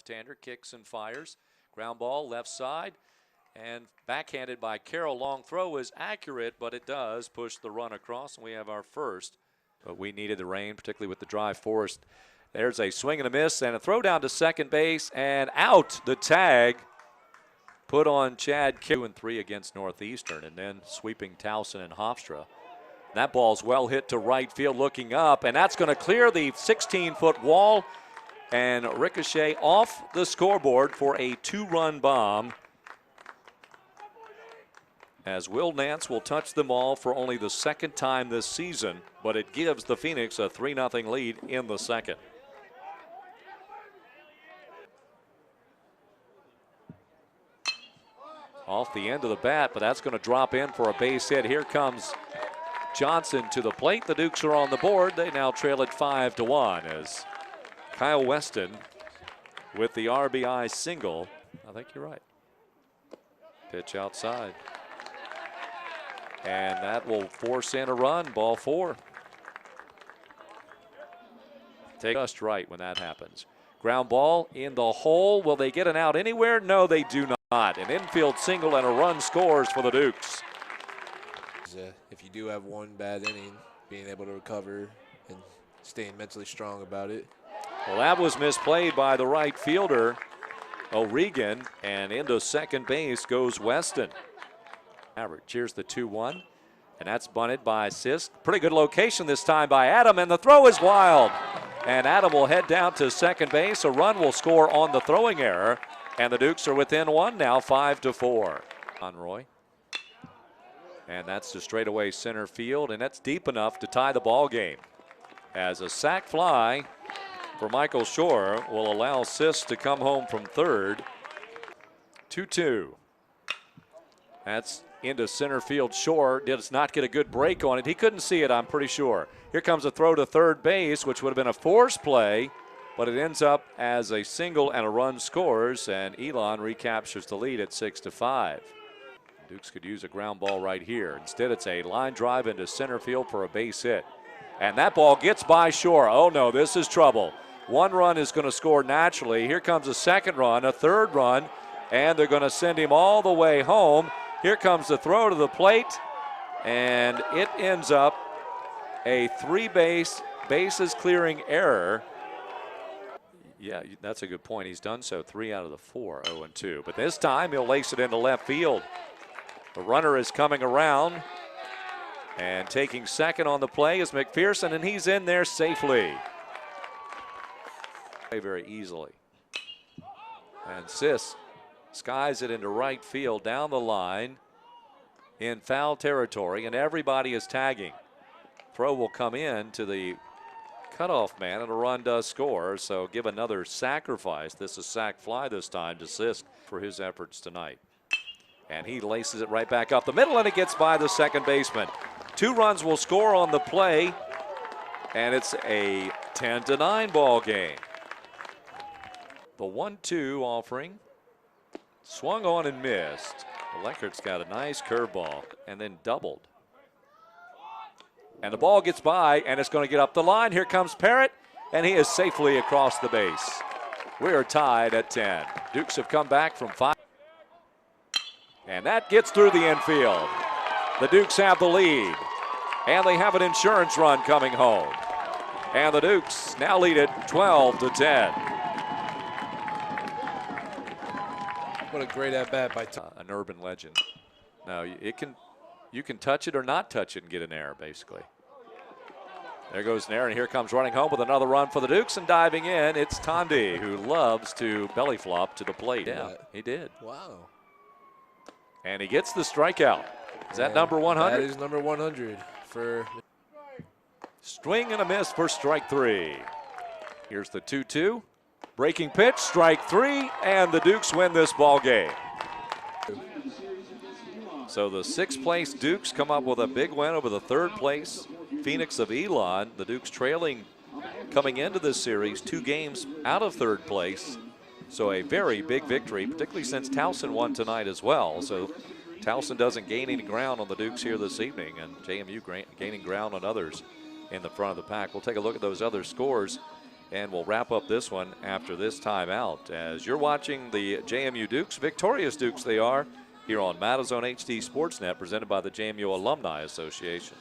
left-hander, kicks and fires. Ground ball, left side, and backhanded by Carroll. Long throw is accurate, but it does push the run across, and we have our first. But we needed the rain, particularly with the dry forest. There's a swing and a miss, and a throw down to second base, and out the tag. Put on Chad 2-3 against Northeastern, and then sweeping Towson and Hofstra. That ball's well hit to right field, looking up, and that's going to clear the 16-foot wall and ricochet off the scoreboard for a 2-run bomb. As Will Nance will touch them all for only the second time this season, but it gives the Phoenix a 3-0 lead in the second. Off the end of the bat, but that's going to drop in for a base hit. Here comes Johnson to the plate. The Dukes are on the board. They now trail it 5-1 as Kyle Weston with the RBI single. I think you're right. Pitch outside. And that will force in a run, ball 4. Take just right when that happens. Ground ball in the hole. Will they get an out anywhere? No, they do not. An infield single and a run scores for the Dukes. If you do have one bad inning, being able to recover and staying mentally strong about it. Well, that was misplayed by the right fielder, O'Regan, and into second base goes Weston. Average. Here's the 2-1, and that's bunted by Sisk. Pretty good location this time by Adam, and the throw is wild. And Adam will head down to second base. A run will score on the throwing error, and the Dukes are within 1 now, 5-4. Conroy. And that's to straightaway center field, and that's deep enough to tie the ball game. As a sac fly for Michael Shore will allow Sisk to come home from third. 2-2. That's into center field. Shore does not get a good break on it. He couldn't see it, I'm pretty sure. Here comes a throw to third base, which would have been a force play, but it ends up as a single and a run scores, and Elon recaptures the lead at 6-5. Dukes could use a ground ball right here. Instead, it's a line drive into center field for a base hit. And that ball gets by Shore. Oh no, this is trouble. One run is going to score naturally. Here comes a second run, a third run, and they're going to send him all the way home. Here comes the throw to the plate, and it ends up a bases clearing error. Yeah, that's a good point. He's done so 3 out of the 4, 0-2. But this time he'll lace it into left field. The runner is coming around, and taking second on the play is McPherson, and he's in there safely. Very easily. And Sisk skies it into right field down the line in foul territory, and everybody is tagging. Throw will come in to the cutoff man, and a run does score, so give another sacrifice. This is sac fly this time to Sisk for his efforts tonight. And he laces it right back up the middle, and it gets by the second baseman. 2 runs will score on the play, and it's a 10-9 ball game. The 1-2 offering swung on and missed. Leckert's got a nice curveball and then doubled. And the ball gets by, and it's going to get up the line. Here comes Parrott, and he is safely across the base. We are tied at 10. Dukes have come back from 5. And that gets through the infield. The Dukes have the lead, and they have an insurance run coming home. And the Dukes now lead it 12-10. What a great at-bat by an urban legend. No, you can touch it or not touch it and get an error, basically. There goes an error, and here comes running home with another run for the Dukes, and diving in, it's Tondi, who loves to belly flop to the plate. Yeah, he did. Wow. And he gets the strikeout. Is that number 100? That is number 100 for. Swing and a miss for strike 3. Here's the 2-2. Breaking pitch, strike 3, and the Dukes win this ball game. So the 6th place Dukes come up with a big win over the 3rd place Phoenix of Elon. The Dukes trailing coming into this series 2 games out of 3rd place. So a very big victory, particularly since Towson won tonight as well. So Towson doesn't gain any ground on the Dukes here this evening, and JMU gaining ground on others in the front of the pack. We'll take a look at those other scores And we'll wrap up this one after this timeout as you're watching the JMU Dukes, victorious Dukes they are, here on Madison HD Sportsnet, presented by the JMU Alumni Association.